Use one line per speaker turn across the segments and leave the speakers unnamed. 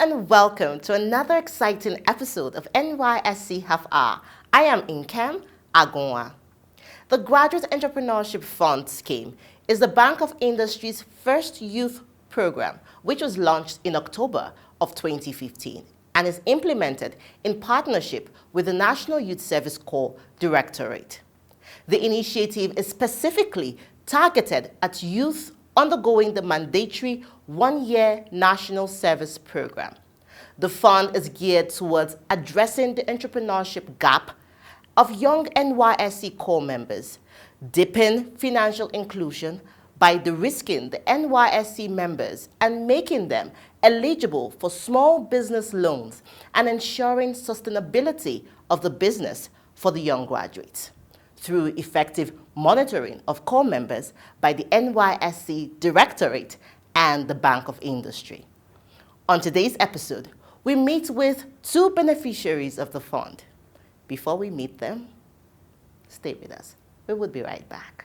and welcome to another exciting episode of NYSC Half Hour. I am Inkem Agonwa. The Graduate Entrepreneurship Fund Scheme is the Bank of Industry's first youth program, which was launched in October of 2015 and is implemented in partnership with the National Youth Service Corps Directorate. The initiative is specifically targeted at youth undergoing the mandatory one-year national service program. The fund is geared towards addressing the entrepreneurship gap of young NYSC corps members, deepening financial inclusion by de-risking the NYSC members and making them eligible for small business loans and ensuring sustainability of the business for the young graduates through effective monitoring of corps members by the NYSC Directorate and the Bank of Industry. On today's episode, we meet with two beneficiaries of the fund. Before we meet them, stay with us. We will be right back.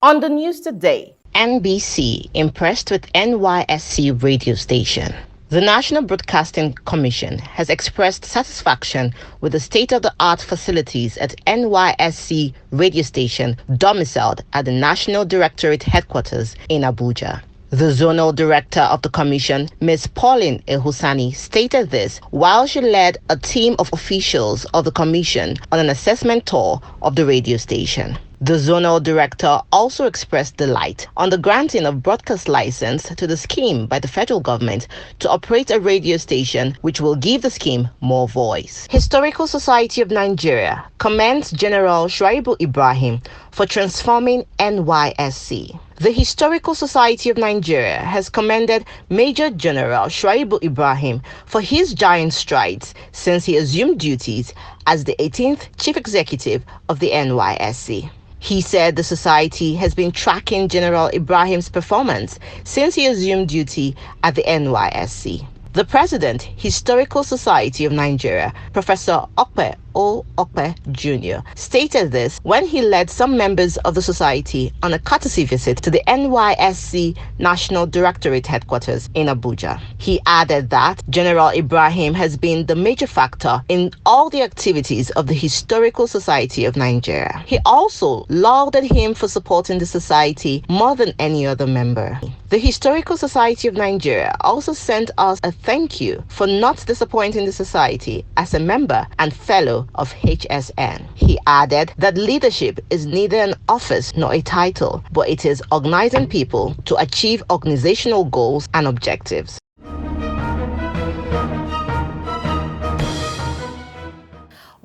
On the news today, NBC impressed with NYSC radio station. The National Broadcasting Commission has expressed satisfaction with the state-of-the-art facilities at NYSC radio station domiciled at the National Directorate headquarters in Abuja. The Zonal Director of the Commission, Ms. Pauline Ehusani, stated this while she led a team of officials of the Commission on an assessment tour of the radio station. The Zonal Director also expressed delight on the granting of broadcast license to the scheme by the federal government to operate a radio station, which will give the scheme more voice. Historical Society of Nigeria commends General Shuaibu Ibrahim for transforming NYSC. The Historical Society of Nigeria has commended Major General Shuaibu Ibrahim for his giant strides since he assumed duties as the 18th Chief Executive of the NYSC. He said the society has been tracking General Ibrahim's performance since he assumed duty at the NYSC. The President, Historical Society of Nigeria, Professor Okpe O. Okpe Jr., stated this when he led some members of the society on a courtesy visit to the NYSC National Directorate headquarters in Abuja. He added that General Ibrahim has been the major factor in all the activities of the Historical Society of Nigeria. He also lauded him for supporting the society more than any other member. The Historical Society of Nigeria also sent us a thank you for not disappointing the society as a member and fellow of HSN. He added that leadership is neither an office nor a title, but it is organizing people to achieve organizational goals and objectives.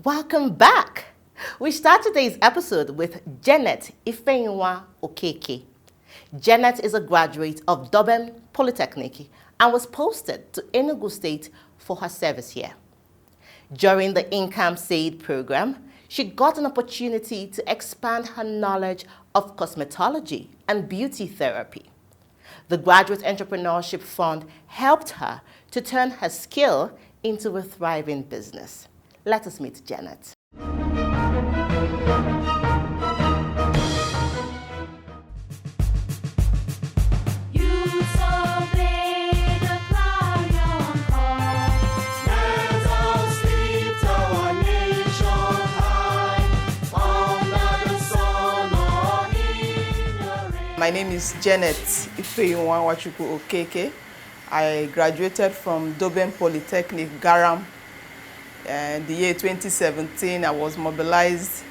Welcome back. We start today's episode with Janet Ifeyinwa Okeke. Janet is a graduate of Dobem Polytechnic and was posted to Enugu State for her service here. During the Income SAED program, she got an opportunity to expand her knowledge of cosmetology and beauty therapy. The Graduate Entrepreneurship Fund helped her to turn her skill into a thriving business. Let us meet Janet.
My name is Janet Ifeyinwa Okeke. I graduated from Dobem Polytechnic, Garam. The year 2017, I was mobilized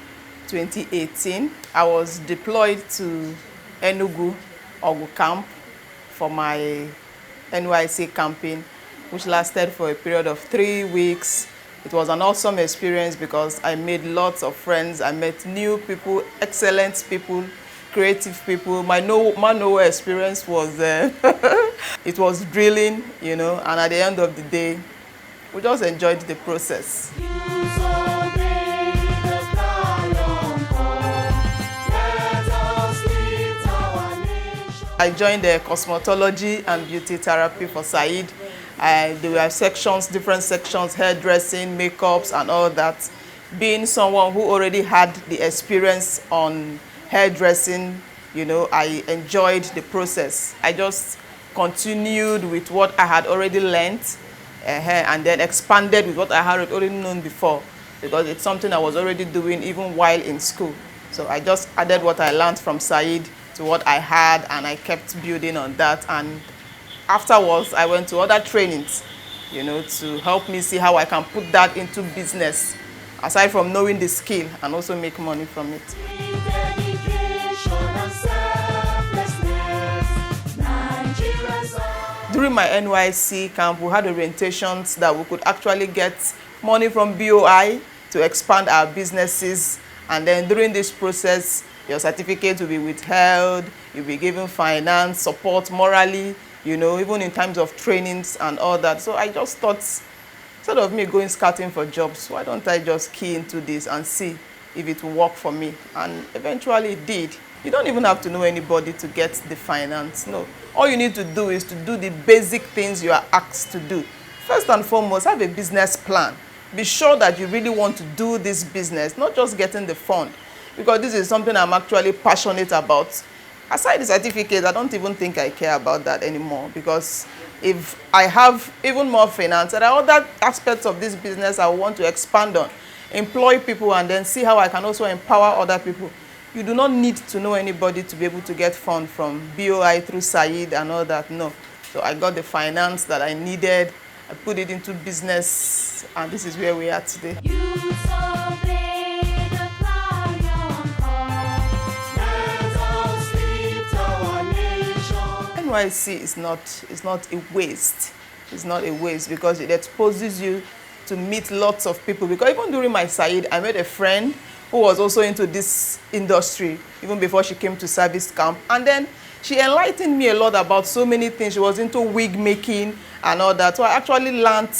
2018. I was deployed to Enugu, Ogu camp for my NYSC campaign, which lasted for a period of 3 weeks. It was an awesome experience because I made lots of friends. I met new people, excellent people, creative people. My no experience was it was drilling, you know, and at the end of the day, we just enjoyed the process. I joined the cosmetology and beauty therapy for SAED. There were sections, different sections, hairdressing, makeups, and all that. Being someone who already had the experience on hairdressing, I enjoyed the process. I just continued with what I had already learned, and then expanded with what I had already known before, because it's something I was already doing even while in school. So I just added what I learned from SAED to what I had, and I kept building on that. And afterwards, I went to other trainings, to help me see how I can put that into business, aside from knowing the skill, and also make money from it. During my NYSC camp, we had orientations that we could actually get money from BOI to expand our businesses. And then during this process, your certificate will be withheld, you'll be given finance, support morally, even in terms of trainings and all that. So I just thought, instead of me going scouting for jobs, why don't I just key into this and see if it will work for me? And eventually it did. You don't even have to know anybody to get the finance. No. All you need to do is to do the basic things you are asked to do. First and foremost, have a business plan. Be sure that you really want to do this business, not just getting the fund, because this is something I'm actually passionate about. Aside the certificate, I don't even think I care about that anymore, because if I have even more finance, there are other aspects of this business I want to expand on, employ people, and then see how I can also empower other people. You do not need to know anybody to be able to get funds from BOI through SAED and all that, no. So I got the finance that I needed, I put it into business, and this is where we are today. NYSC is not a waste. It's not a waste, because it exposes you to meet lots of people. Because even during my SAED, I met a friend who was also into this industry even before she came to service camp. And then she enlightened me a lot about so many things. She was into wig making and all that. So I actually learned,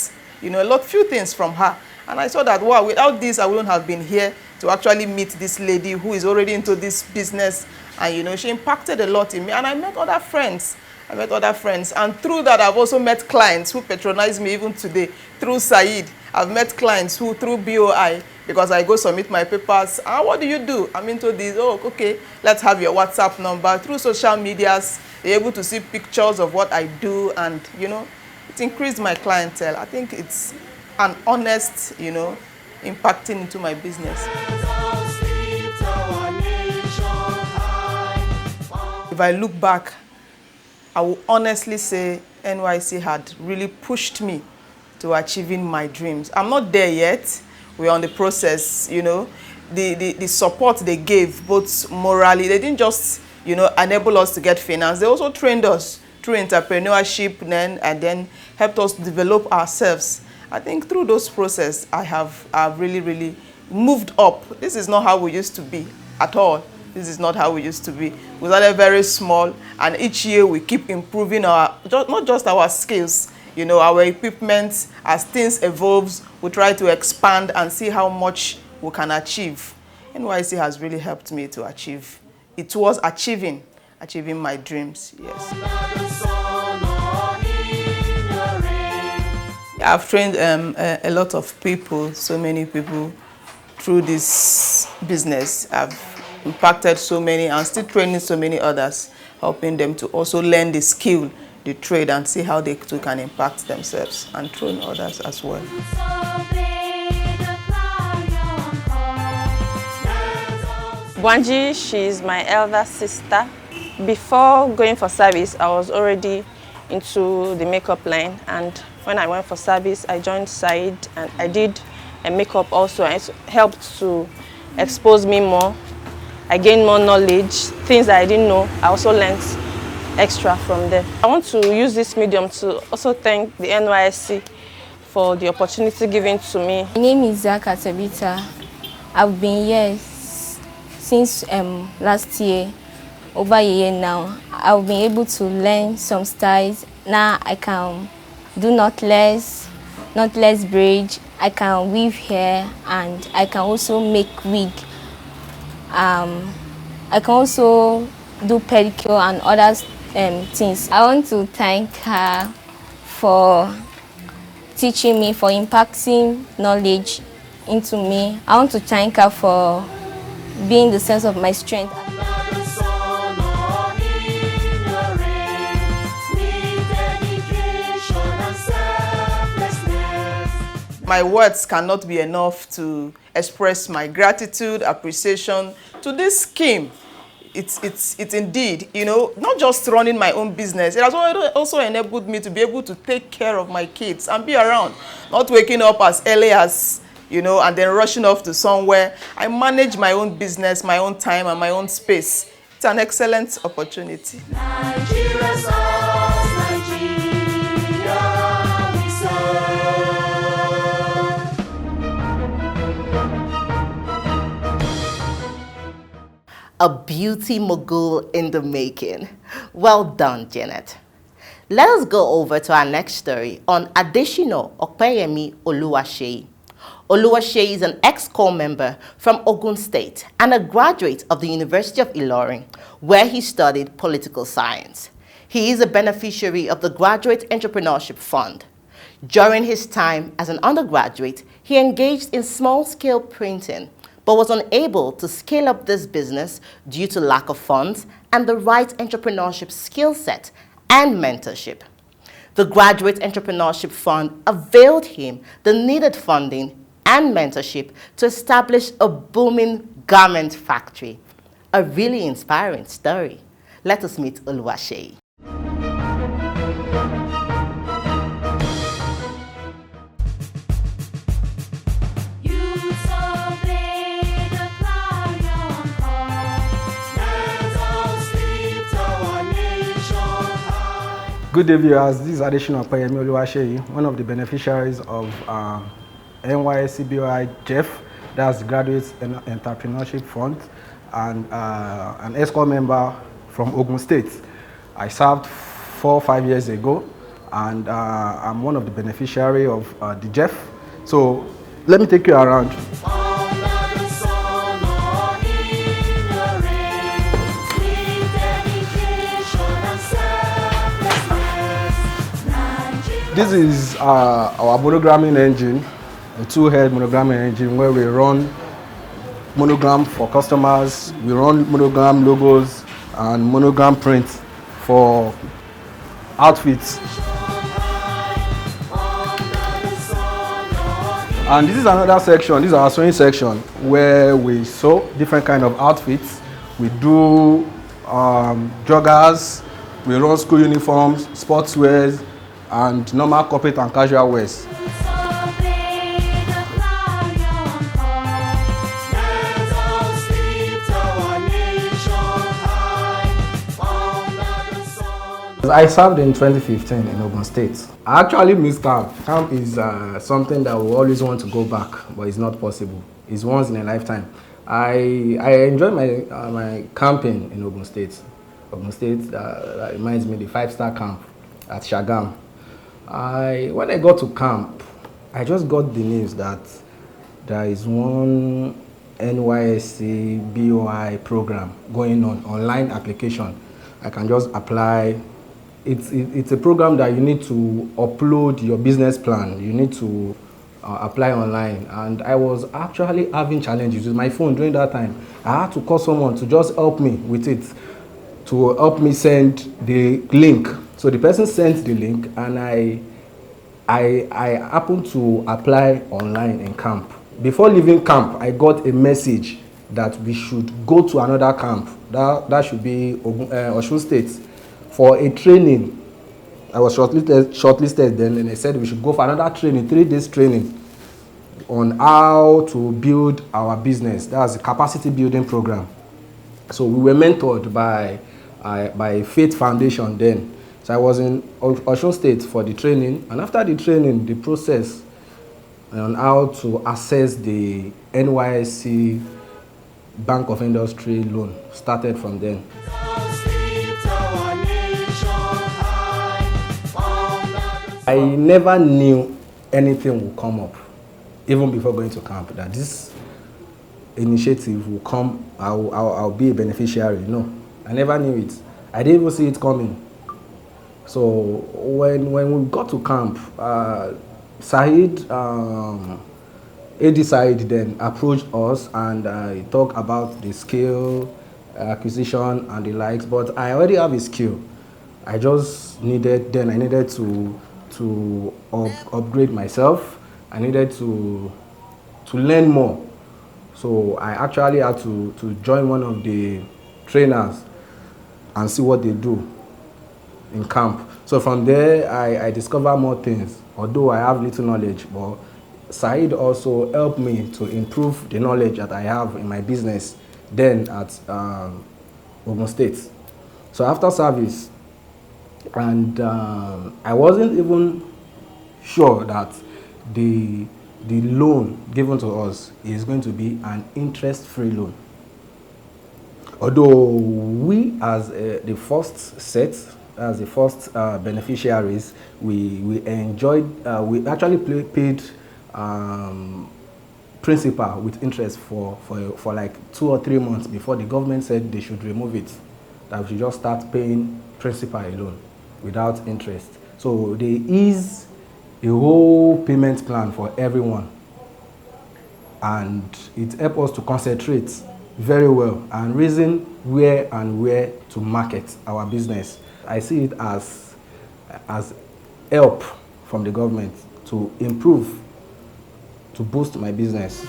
few things from her. And I saw that, wow, without this, I wouldn't have been here to actually meet this lady who is already into this business. And, she impacted a lot in me. And I met other friends. And through that, I've also met clients who patronize me even today. Through SAED, I've met clients who, through BOI, because I go submit my papers. What do you do? I'm into this. Oh, okay, let's have your WhatsApp number. Through social medias, they're able to see pictures of what I do. And, it increased my clientele. I think it's an honest, impacting into my business. If I look back, I will honestly say NYSC had really pushed me to achieving my dreams. I'm not there yet. We're on the process, The support they gave, both morally, they didn't just, enable us to get finance. They also trained us through entrepreneurship and then helped us develop ourselves. I think through those processes, I've really, really moved up. This is not how we used to be at all. This is not how we used to be. We started very small, and each year we keep improving not just our skills, our equipment. As things evolve, we try to expand and see how much we can achieve. NYSC has really helped me to achieve. It was achieving my dreams, yes. I've trained a lot of people, so many people, through this business. I've impacted so many and still training so many others, helping them to also learn the skill, the trade, and see how they too can impact themselves and train others as well.
Wanji, she's my elder sister. Before going for service, I was already into the makeup line, and when I went for service, I joined SAED and I did a makeup also. It helped to expose me more. I gained more knowledge, things that I didn't know. I also learned extra from there. I want to use this medium to also thank the NYSC for the opportunity given to me.
My name is Zaka Tabita. I've been here since last year, over a year now. I've been able to learn some styles. Now I can do knotless braid. I can weave hair, and I can also make wig. I can also do pedicure and other things. I want to thank her for teaching me, for impacting knowledge into me. I want to thank her for being the sense of my strength.
My words cannot be enough to express my gratitude, appreciation to this scheme. It's indeed, you know, not just running my own business. It has also enabled me to be able to take care of my kids and be around, not waking up as early as, you know, and then rushing off to somewhere. I manage my own business, my own time, and my own space. It's an excellent opportunity. Nigeria serves, Nigeria we serve.
A beauty mogul in the making. Well done, Janet. Let us go over to our next story on Adeshino Opeyemi Oluwaseyi. Oluwaseyi is an ex-corps member from Ogun State and a graduate of the University of Ilorin, where he studied political science. He is a beneficiary of the Graduate Entrepreneurship Fund. During his time as an undergraduate, he engaged in small-scale printing, but was unable to scale up this business due to lack of funds and the right entrepreneurship skill set and mentorship. The Graduate Entrepreneurship Fund availed him the needed funding and mentorship to establish a booming garment factory. A really inspiring story. Let us meet Oluwaseyi.
Good day, viewers. This is Adeshino Opeyemi Oluwaseyi, one of the beneficiaries of NYSC BOI Jeff, that's the Graduate Entrepreneurship Fund, and an ESCO member from Ogun State. I served 4 or 5 years ago, and I'm one of the beneficiaries of the Jeff. So let me take you around. This is our monogramming engine, a 2-head monogramming engine where we run monogram for customers, we run monogram logos and monogram prints for outfits. And this is another section, this is our sewing section, where we sew different kind of outfits. We do joggers, we run school uniforms, sportswear, and normal corporate and casual wears. I served in 2015 in Ogun State. I actually missed camp. Camp is something that we always want to go back, but it's not possible. It's once in a lifetime. I enjoy my camping in Ogun State. Ogun State that reminds me of the 5-star camp at Shagam. When I got to camp, I just got the news that there is one NYSC BOI program going on, online application. I can just apply. It's a program that you need to upload your business plan. You need to apply online. And I was actually having challenges with my phone during that time. I had to call someone to just help me with it, to help me send the link. So the person sent the link, and I happened to apply online in camp. Before leaving camp, I got a message that we should go to another camp. That should be Osun State for a training. I was shortlisted then, and they said we should go for another training, 3 days training on how to build our business. That's a capacity building program. So we were mentored by Faith Foundation then. So I was in Osun State for the training, and after the training, the process on how to access the NYSC Bank of Industry loan started from then. I never knew anything would come up, even before going to camp, that this initiative will come, I'll be a beneficiary. No, I never knew it. I didn't even see it coming. So when we got to camp, SAED, AD SAED then approached us, and he talked about the skill acquisition and the likes, but I already have a skill. I needed to upgrade myself, I needed to learn more. So I actually had to join one of the trainers and see what they do in camp. So from there, I discovered more things, although I have little knowledge, but SAED also helped me to improve the knowledge that I have in my business then at Ogun State. So after service, and I wasn't even sure that the loan given to us is going to be an interest-free loan. Although we, as the first set, as the first beneficiaries, we enjoyed, we actually paid principal with interest for like 2 or 3 months before the government said they should remove it, that we should just start paying principal alone without interest. So they ease a whole payment plan for everyone, and it helps us to concentrate very well and reason where to market our business. I see it as help from the government to improve, to boost my business.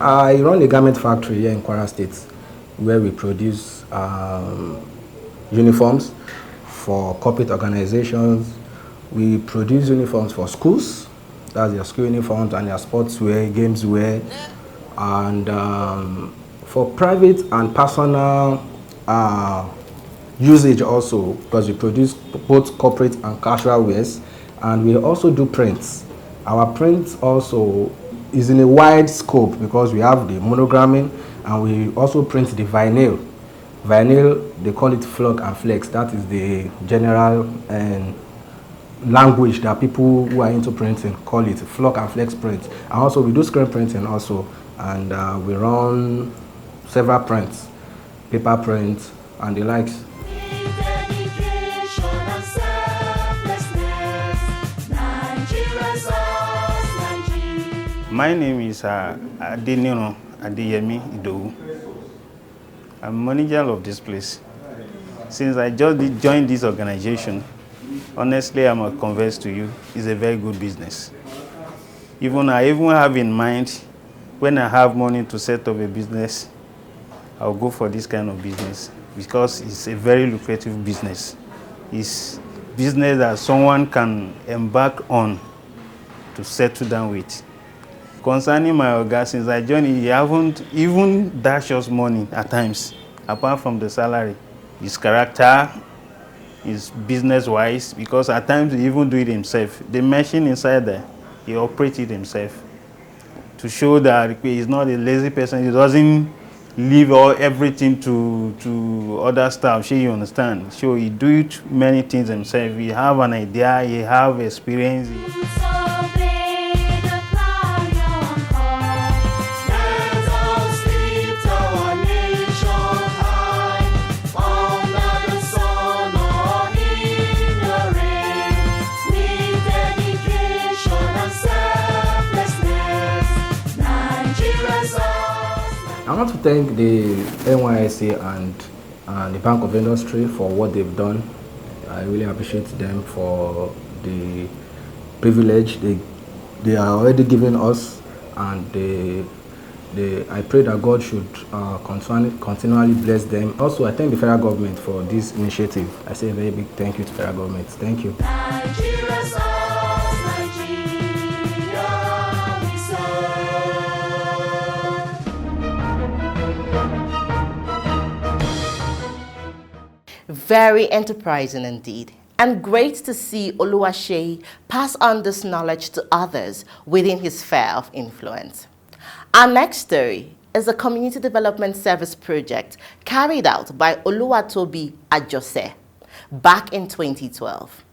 I run a garment factory here in Kwara State where we produce uniforms for corporate organizations. We produce uniforms for schools, that's their school uniforms and their sports wear, games wear, and for private and personal usage also, because we produce both corporate and casual wears, and we also do prints. Our prints also is in a wide scope because we have the monogramming and we also print the vinyl. Vinyl, they call it flock and flex. That is the general language that people who are into printing call it, flock and flex print. And also we do screen printing also, and we run several prints, paper prints and the likes.
My name is Adeniro Adeyemi Idowu. I'm manager of this place. Since I just joined this organization, honestly, I'm convinced to you, it's a very good business. I even have in mind, when I have money to set up a business, I'll go for this kind of business because it's a very lucrative business. It's business that someone can embark on to settle down with. Concerning my Oga, since I joined, he haven't even dashed us money at times, apart from the salary. His character, his business-wise, because at times he even do it himself. The machine inside there, he operates it himself to show that he's not a lazy person. He doesn't leave everything to other staff. Sure, you understand? So he do it many things himself. He have an idea, he have experience.
I want to thank the NYSC and the Bank of Industry for what they've done. I really appreciate them for the privilege they are already giving us, and I pray that God should continually bless them. Also, I thank the federal government for this initiative. I say a very big thank you to the federal government. Thank you.
Very enterprising indeed, and great to see Oluwaseyi pass on this knowledge to others within his sphere of influence. Our next story is a community development service project carried out by Oluwatobi Ajose back in 2012.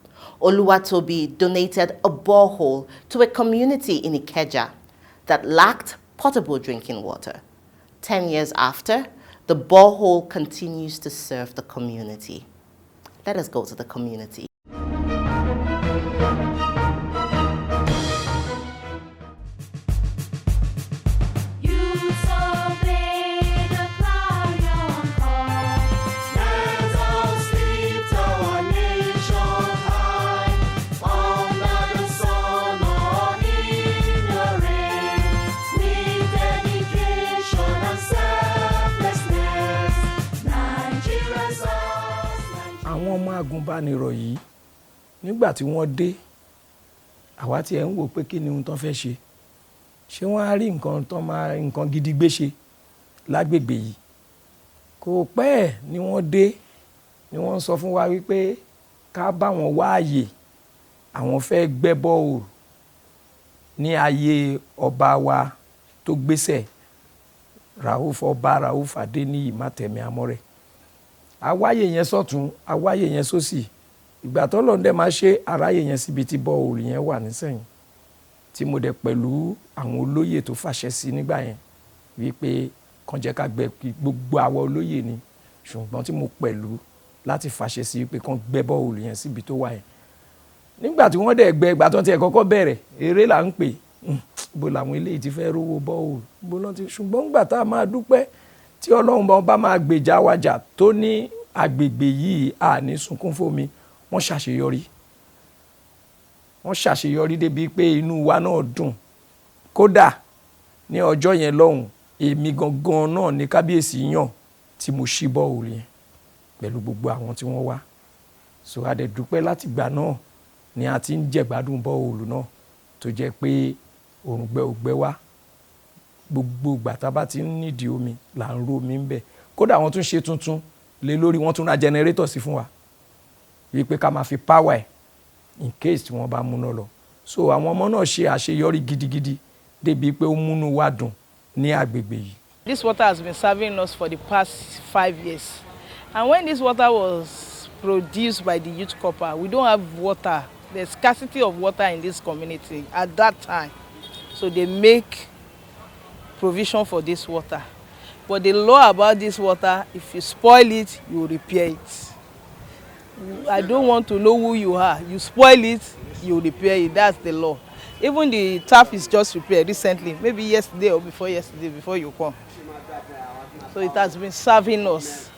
Oluwatobi donated a borehole to a community in Ikeja that lacked potable drinking water. 10 years after, the borehole continues to serve the community. Let us go to the community.
àwọn ọmọ agùnbánirọ̀ yìí nígbà tí wọ́n dé àwa tí ẹ̀ ń wò pé kí ni ohun tán fẹ́ ṣé wọ́n á rí nǹkan gidi gbé ṣe lágbègbè yìí. Kò pẹ́ ni wọ́n dé ni wọ́n sọ fún wa wípé ká bá wọn wá àyè àwọn fẹ́ gbẹ́ bọ́ọ̀lù ní ayé ọba wa tó gbéṣẹ̀ ọba Rauf Adéníyì Mátẹ̀mí Amọ́rẹ̀. Àwáyé yẹn sọ́tún àwáyé yẹn sósì ìgbà tó lọ́ndẹ̀ máa ṣe aráyé yẹn síbi tí bọ́ọ̀lù yẹn wà nísẹ̀yìn tí mo dẹ̀ pẹ̀lú àwọn olóyè tó fàṣẹ sí nígbà yẹn wípé kàn jẹ́ ká gbẹ́ gbogbo àwọn olóyè ni ṣùgbọ́n tí mo pẹ̀lú láti fàṣẹ sí wípé kàn gbẹ́ bọ́ọ̀lù yẹn síbi tó wà yẹn. Nígbà tí wọ́n dẹ̀ gbẹ́ ìgbà tó ti ẹ̀ kọ́kọ́ bẹ̀rẹ̀ eré là ń pè bó làwọn eléyìí ti fẹ́ rówó bọ́ọ̀lù bó lọ́n ti ṣùgbọ́n nígbà tá a máa dúpẹ́ tí Ọlọ́run bá máa gbèjà wájà tó ní agbègbè yìí àní sunkún fómi wọ́n ṣàṣeyọrí débi pé inú wa náà dùn. Kódà ní ọjọ́ yẹn lọ́hùn èmi gangan náà ní kábíyèsí yàn tí mo ṣí bọ́ọ̀lù yẹn pẹ̀lú gbogbo àwọn tí wọ́n wá. So a dẹ̀ dúpẹ́ láti gbà náà ni a ti ń jẹ̀gbádùn bọ́ọ̀lù náà tó jẹ́ pé òrùngbẹ ògbẹ wá gbogbo ìgbà tá a bá ti ń nídìí omi là ń ro omi ń bẹ̀. Kódà wọ́n tún ṣe tuntun lé lórí wọ́n tún ra jẹnẹrétọ̀ sí fún wa wípé ká máa fi power ẹ̀ in case tí wọ́n bá múná lọ. So àwọn ọmọ náà ṣe àṣeyọrí gidigidi débi pé ó múnú wa dùn ní agbègbè yìí.
This water has been serving us for the past 5 years. And when this water was produced by the youth corps, we don't have water. There's scarcity of water in this community at that time. So they make provision for this water. But the law about this water, if you spoil it, you repair it. I don't want to know who you are. You spoil it, you repair it. That's the law. Even the tap is just repaired recently, maybe yesterday or before yesterday, before you come. So it has been serving us.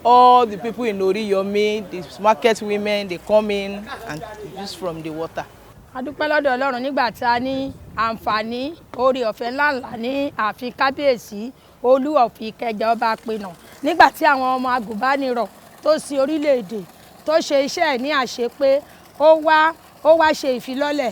All the people in Oriyomi, the market women, they come in and use from the water.
A dúpẹ́ lọ́dọ̀ Ọlọ́run nígbà tí a ní àǹfààní oore ọ̀fẹ́ ńláńlá ní ààfin kábíyèsí Olú of Ìkẹjà ọba Apẹ̀nà nígbà tí àwọn ọmọ agùnbánirọ̀ tó sin orílẹ̀-èdè tó ṣe iṣẹ́ ẹ̀ ní àṣepé ó wá ṣe ìfilọ́lẹ̀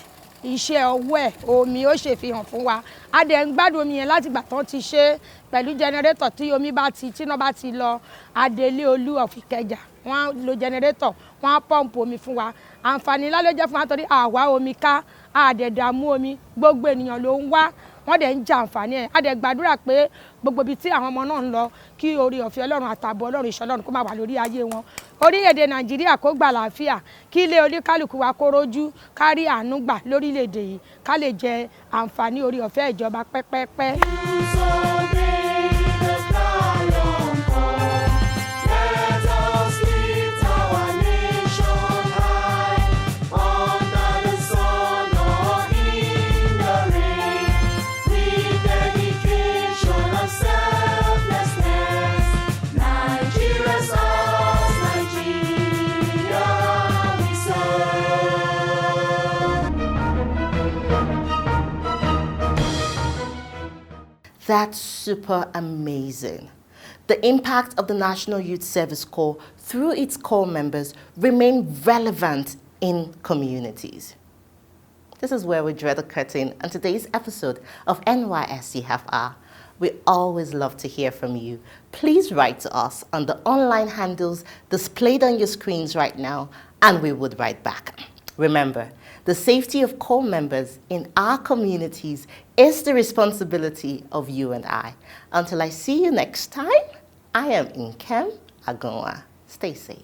iṣẹ́ ọwọ́ ẹ̀ omi ó ṣe fi hàn fún wa. A dẹ̀ ń gbádùn omi yẹn láti ìgbà tán ti ṣe pẹ̀lú jẹnẹrétọ̀ tí omi bá ti tíná bá ti lọ adélé Olú of Ìkẹjà wọ́n lo jẹnẹrétọ̀ wọ́n á pọ́ǹpù omi fún wa. Àǹfààní ńlá ló jẹ́ fún wa torí àwa omi ká àdẹ̀dàmú omi gbogbo ènìyàn ló ń wá wọ́n dẹ̀ ń jẹ àǹfààní ẹ̀. A dẹ̀ gbàdúrà pé gbogbo ibi tí àwọn ọmọ náà ń lọ kí oore ọ̀fẹ́ Ọlọ́run àtààbọ̀ Ọlọ́run ìṣọ́ Ọlọ́run kó máa wà lórí ayé wọn. Orílẹ̀-èdè Nàìjíríà kó gbà láàfíà kí ilé oníkálùkù wa kó rójú kárí àánú gbà lórílẹ̀-èdè yìí ká lè jẹ àǹfààní oore ọ̀fẹ́ ìjọba pẹ́pẹ́pẹ́.
That's super amazing. The impact of the National Youth Service Corps through its core members remain relevant in communities. This is where we draw the curtain on today's episode of NYSC Half Hour. We always love to hear from you. Please write to us on the online handles displayed on your screens right now, and we would write back. Remember, the safety of core members in our communities is the responsibility of you and I. Until I see you next time, I am Nkem Agonwa. Stay safe.